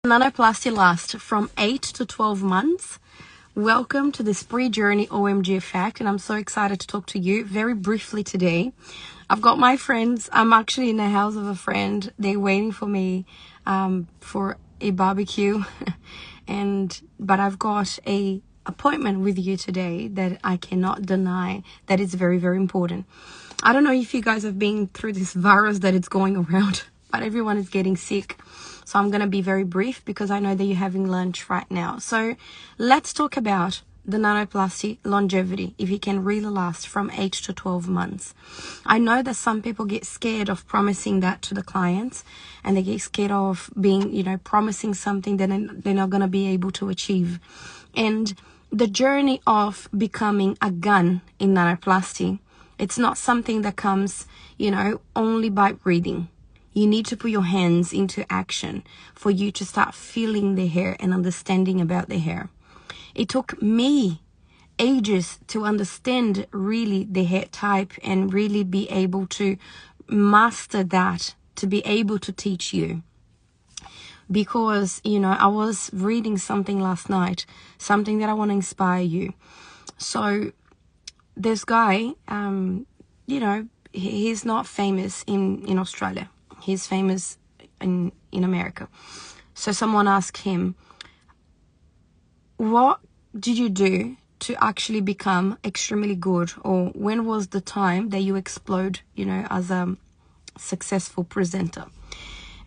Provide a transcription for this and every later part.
Nanoplasty lasts from 8 to 12 months. Welcome to this pre-journey OMG Effect, and I'm so excited to talk to you very briefly today. I've got my friends. I'm actually in the house of a friend. They're waiting for me for a barbecue, but I've got a appointment with you today that I cannot deny that is very, very important. I don't know if you guys have been through this virus that it's going around, but everyone is getting sick. So I'm going to be very brief because I know that you're having lunch right now. So let's talk about the nanoplasty longevity, if it can really last from 8 to 12 months. I know that some people get scared of promising that to the clients, and they get scared of being, promising something that they're not going to be able to achieve. And the journey of becoming a gun in nanoplasty, it's not something that comes, only by reading. You need to put your hands into action for you to start feeling the hair and understanding about the hair. It took me ages to understand really the hair type and really be able to master that, to be able to teach you. Because, I was reading something last night, something that I want to inspire you. So this guy, he's not famous in Australia. He's famous in America. So someone asked him, what did you do to actually become extremely good? Or when was the time that you explode, as a successful presenter?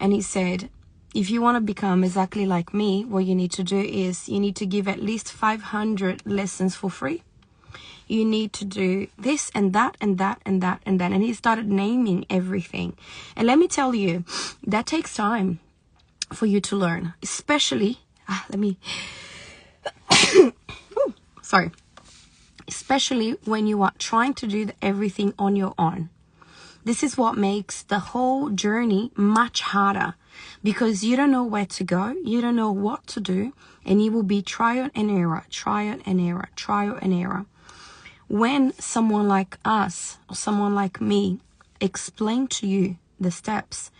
And he said, if you want to become exactly like me, what you need to do is you need to give at least 500 lessons for free. You need to do this and that and that and that and that. And he started naming everything. And let me tell you, that takes time for you to learn, especially, especially when you are trying to do everything on your own. This is what makes the whole journey much harder, because you don't know where to go, you don't know what to do, and you will be trial and error, trial and error, trial and error. When someone like us or someone like me explain to you the steps,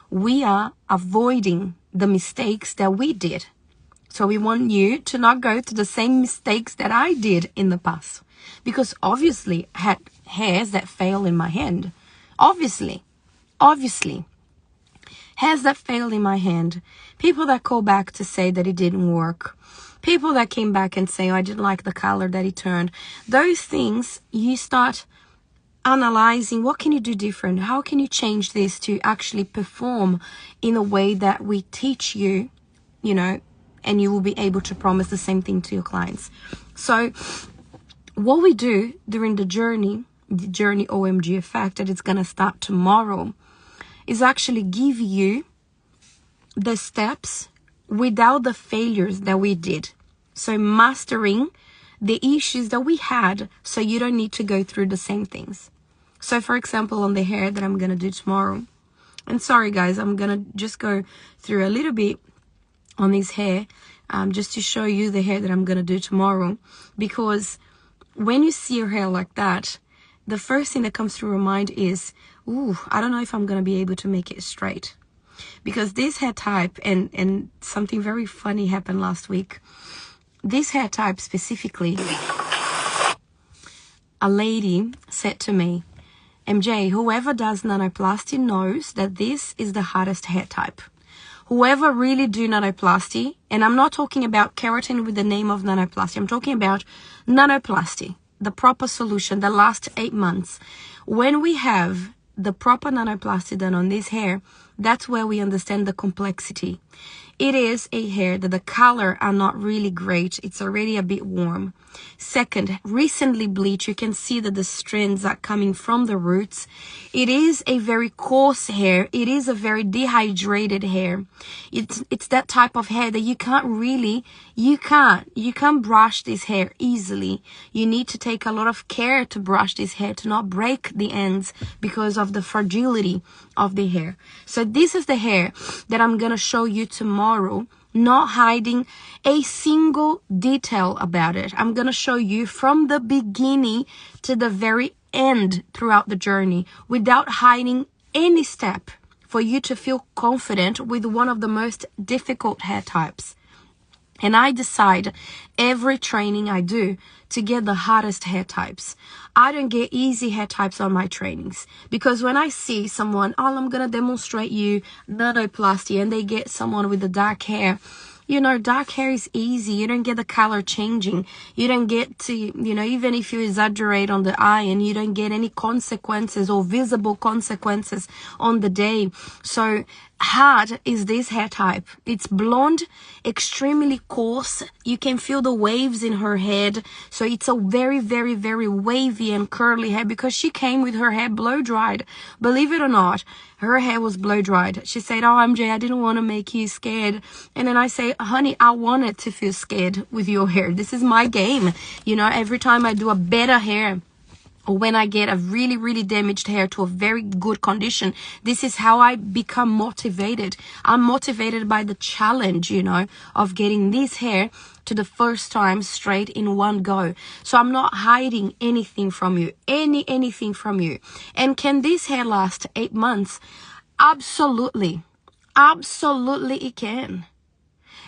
we are avoiding the mistakes that we did. So we want you to not go through the same mistakes that I did in the past. Because obviously I had hairs that fail in my hand. Obviously. Hairs that failed in my hand. People that call back to say that it didn't work. People that came back and say, oh, I didn't like the color that it turned. Those things, you start analyzing, what can you do different? How can you change this to actually perform in a way that we teach you, and you will be able to promise the same thing to your clients. So what we do during the journey OMG Effect, that it's going to start tomorrow, is actually give you the steps without the failures that we did. So mastering the issues that we had, so you don't need to go through the same things. So for example, on the hair that I'm going to do tomorrow, and sorry guys, I'm going to just go through a little bit on this hair, just to show you the hair that I'm going to do tomorrow. Because when you see your hair like that, the first thing that comes to your mind is, I don't know if I'm going to be able to make it straight. Because this hair type, and something very funny happened last week. This hair type specifically, a lady said to me, MJ, whoever does nanoplasty knows that this is the hardest hair type. Whoever really do nanoplasty, and I'm not talking about keratin with the name of nanoplasty, I'm talking about nanoplasty, the proper solution that lasts 8 months. When we have the proper nanoplasty done on this hair, that's where we understand the complexity. It is a hair that the color are not really great. It's already a bit warm. Second, recently bleached. You can see that the strands are coming from the roots. It is a very coarse hair. It is a very dehydrated hair. It's that type of hair that you can't brush this hair easily. You need to take a lot of care to brush this hair, to not break the ends because of the fragility of the hair. So this is the hair that I'm going to show you tomorrow, not hiding a single detail about it. I'm going to show you from the beginning to the very end throughout the journey without hiding any step for you to feel confident with one of the most difficult hair types. And I decide every training I do to get the hardest hair types. I don't get easy hair types on my trainings, because when I see someone, oh, I'm going to demonstrate you nanoplasty, and they get someone with the dark hair, you know, dark hair is easy. You don't get the color changing. You don't get to, you know, even if you exaggerate on the eye, and you don't get any consequences or visible consequences on the day. So hard is this hair type. It's blonde, extremely coarse. You can feel the waves in her head. So it's a very, very, very wavy and curly hair, because she came with her hair blow dried. Believe it or not, her hair was blow dried. She said, oh, MJ, I didn't want to make you scared. And then I say, honey, I wanted to feel scared with your hair. This is my game. You know, every time I do a better hair, or when I get a really, really damaged hair to a very good condition, this is how I become motivated. I'm motivated by the challenge, you know, of getting this hair to the first time straight in one go. So I'm not hiding anything from you, anything from you. And can this hair last 8 months? Absolutely. Absolutely it can.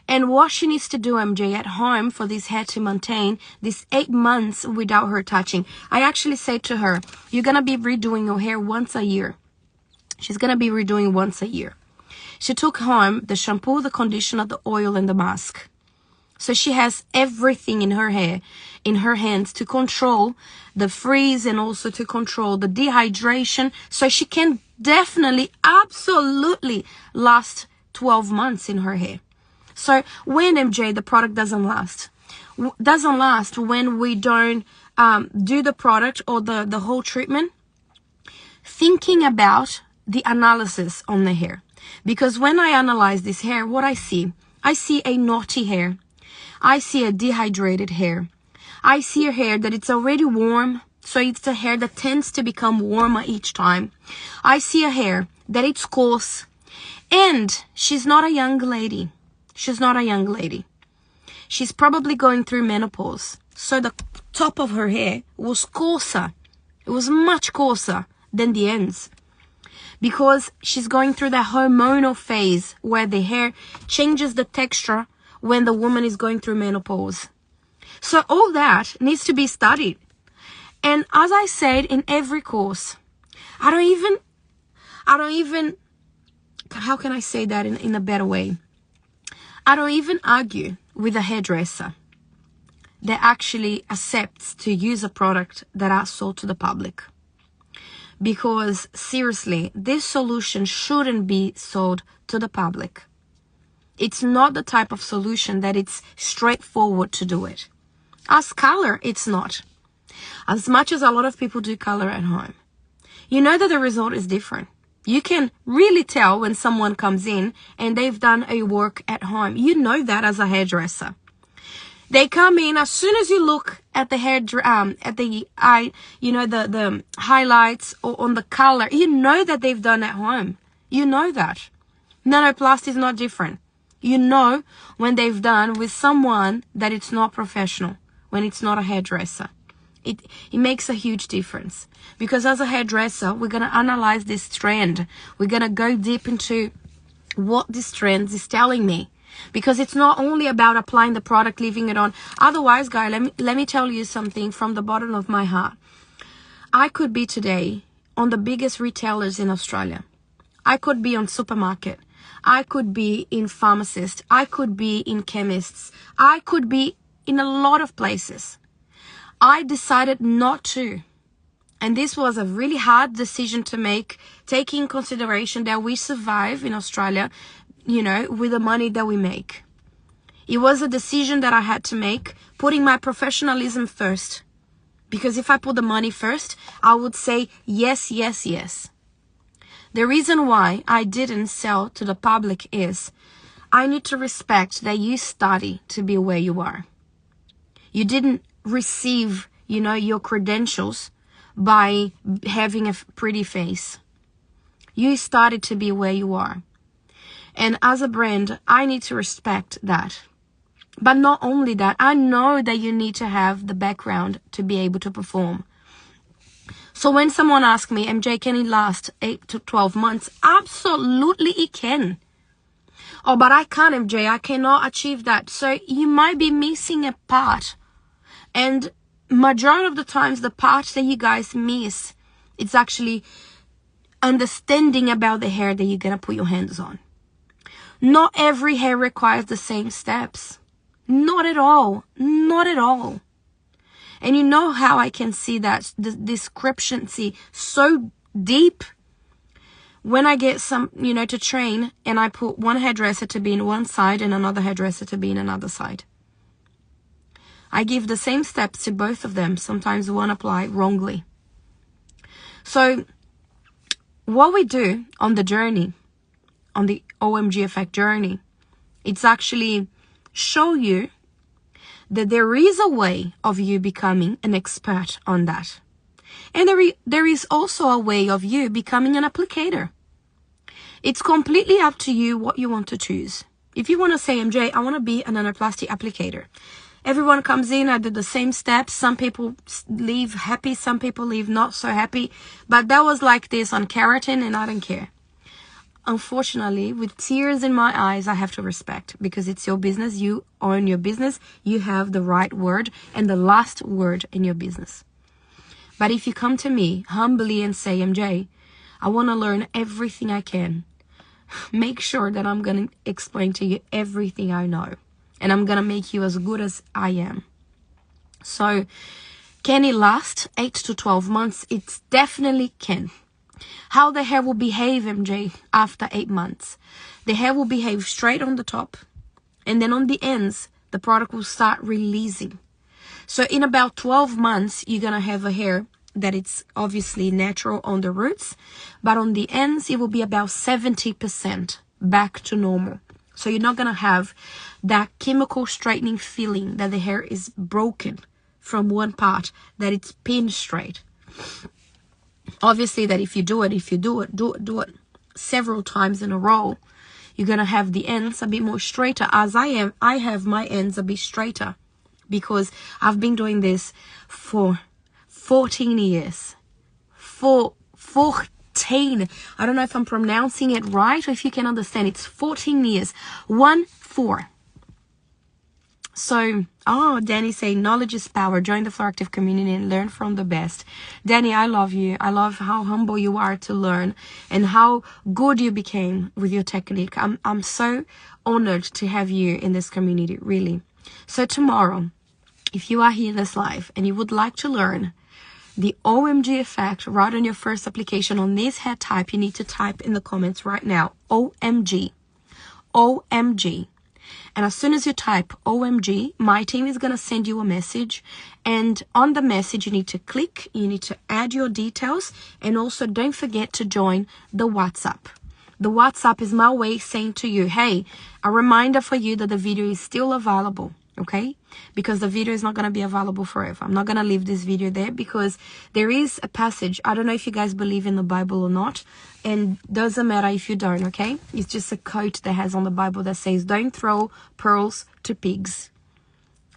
And what she needs to do, MJ, at home for this hair to maintain this 8 months without her touching. I actually say to her, you're going to be redoing your hair once a year. She's going to be redoing once a year. She took home the shampoo, the conditioner, the oil, and the mask. So she has everything in her hair, in her hands, to control the freeze and also to control the dehydration. So she can definitely, absolutely last 12 months in her hair. So when, MJ, the product doesn't last when we don't do the product or the whole treatment, thinking about the analysis on the hair. Because when I analyze this hair, what I see a knotty hair. I see a dehydrated hair. I see a hair that it's already warm. So it's a hair that tends to become warmer each time. I see a hair that it's coarse. And she's not a young lady. She's not a young lady. She's probably going through menopause. So the top of her hair was coarser. It was much coarser than the ends. Because she's going through that hormonal phase where the hair changes the texture when the woman is going through menopause. So all that needs to be studied. And as I said in every course, I don't even, how can I say that in a better way? I don't even argue with a hairdresser that actually accepts to use a product that I sold to the public. Because seriously, this solution shouldn't be sold to the public. It's not the type of solution that it's straightforward to do it. As color, it's not. As much as a lot of people do color at home, you know that the result is different. You can really tell when someone comes in and they've done a work at home. You know that as a hairdresser. They come in, as soon as you look at the hair, at the eye, you know, the highlights or on the color, you know that they've done at home. You know that. Nanoplasty is not different. You know when they've done with someone that it's not professional, when it's not a hairdresser. It makes a huge difference. Because as a hairdresser, we're going to analyze this trend. We're going to go deep into what this trend is telling me. Because it's not only about applying the product, leaving it on. Otherwise, guys, let me tell you something from the bottom of my heart. I could be today on the biggest retailers in Australia. I could be on supermarket. I could be in pharmacists. I could be in chemists. I could be in a lot of places. I decided not to. And this was a really hard decision to make, taking in consideration that we survive in Australia, you know, with the money that we make. It was a decision that I had to make, putting my professionalism first. Because if I put the money first, I would say yes, yes, yes. The reason why I didn't sell to the public is I need to respect that you study to be where you are. You didn't receive, you know, your credentials by having a pretty face. You started to be where you are. And as a brand, I need to respect that. But not only that, I know that you need to have the background to be able to perform. So when someone asks me, MJ, can it last 8 to 12 months? Absolutely it can. Oh, but I can't, MJ. I cannot achieve that. So you might be missing a part. And majority of the times, the part that you guys miss, it's actually understanding about the hair that you're going to put your hands on. Not every hair requires the same steps. Not at all. Not at all. And you know how I can see that the discrepancy so deep when I get some, to train, and I put one hairdresser to be in one side and another hairdresser to be in another side. I give the same steps to both of them. Sometimes one apply wrongly. So what we do on the journey, on the OMG Effect journey, it's actually show you that there is a way of you becoming an expert on that. And there is also a way of you becoming an applicator. It's completely up to you what you want to choose. If you want to say, MJ, I want to be an nanoplasty applicator. Everyone comes in, I do the same steps. Some people leave happy, some people leave not so happy. But that was like this on keratin, and I don't care. Unfortunately, with tears in my eyes, I have to respect, because it's your business. You own your business. You have the right word and the last word in your business. But if you come to me humbly and say, MJ, I want to learn everything I can, make sure that I'm going to explain to you everything I know. And I'm going to make you as good as I am. So can it last 8 to 12 months? It definitely can. How the hair will behave, MJ, after 8 months. The hair will behave straight on the top. And then on the ends, the product will start releasing. So in about 12 months, you're going to have a hair that it's obviously natural on the roots. But on the ends, it will be about 70% back to normal. So you're not going to have that chemical straightening feeling that the hair is broken from one part, that it's pinned straight. Obviously that if you do it several times in a row, you're going to have the ends a bit more straighter. As I have my ends a bit straighter because I've been doing this for 14 years. 14. I don't know if I'm pronouncing it right or if you can understand. It's 14 years. 14. So, Danny saying, knowledge is power. Join the Floractive community and learn from the best. Danny, I love you. I love how humble you are to learn and how good you became with your technique. I'm so honored to have you in this community, really. So tomorrow, if you are here in this live and you would like to learn the OMG effect right on your first application on this hair type, you need to type in the comments right now, OMG. OMG. And as soon as you type OMG, my team is going to send you a message. And on the message, you need to click, you need to add your details. And also don't forget to join the WhatsApp. The WhatsApp is my way saying to you, hey, a reminder for you that the video is still available. Okay, because the video is not going to be available forever. I'm not going to leave this video there because there is a passage. I don't know if you guys believe in the Bible or not, and doesn't matter if you don't. Okay, it's just a quote that has on the Bible that says, don't throw pearls to pigs.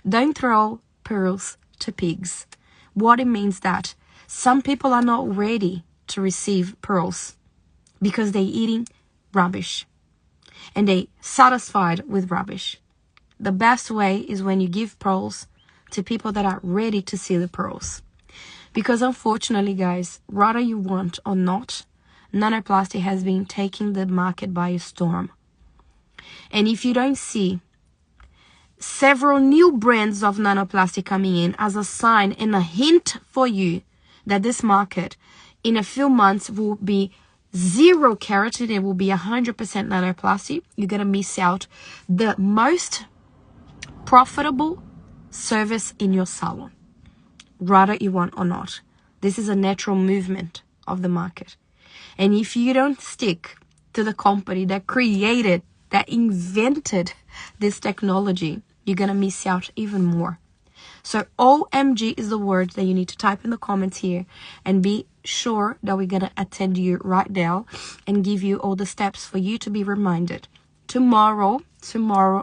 Don't throw pearls to pigs. What it means that some people are not ready to receive pearls because they're eating rubbish and they satisfied with rubbish. The best way is when you give pearls to people that are ready to see the pearls. Because unfortunately, guys, whether you want or not, nanoplasty has been taking the market by a storm. And if you don't see several new brands of nanoplasty coming in as a sign and a hint for you that this market in a few months will be 0 keratin, it will be 100% nanoplasty, you're going to miss out the most profitable service in your salon, whether you want or not. This is a natural movement of the market. And if you don't stick to the company that created, that invented this technology, you're going to miss out even more. So OMG is the word that you need to type in the comments here, and be sure that we're going to attend you right now and give you all the steps for you to be reminded. Tomorrow,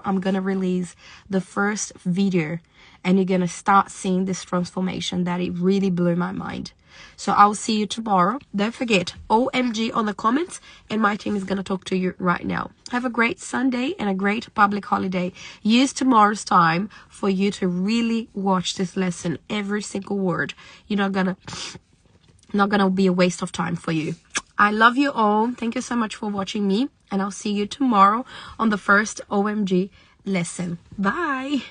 I'm going to release the first video, and you're going to start seeing this transformation that it really blew my mind. So I'll see you tomorrow. Don't forget, OMG on the comments, and my team is going to talk to you right now. Have a great Sunday and a great public holiday. Use tomorrow's time for you to really watch this lesson, every single word. You're not gonna be a waste of time for you. I love you all. Thank you so much for watching me, and I'll see you tomorrow on the first OMG lesson. Bye.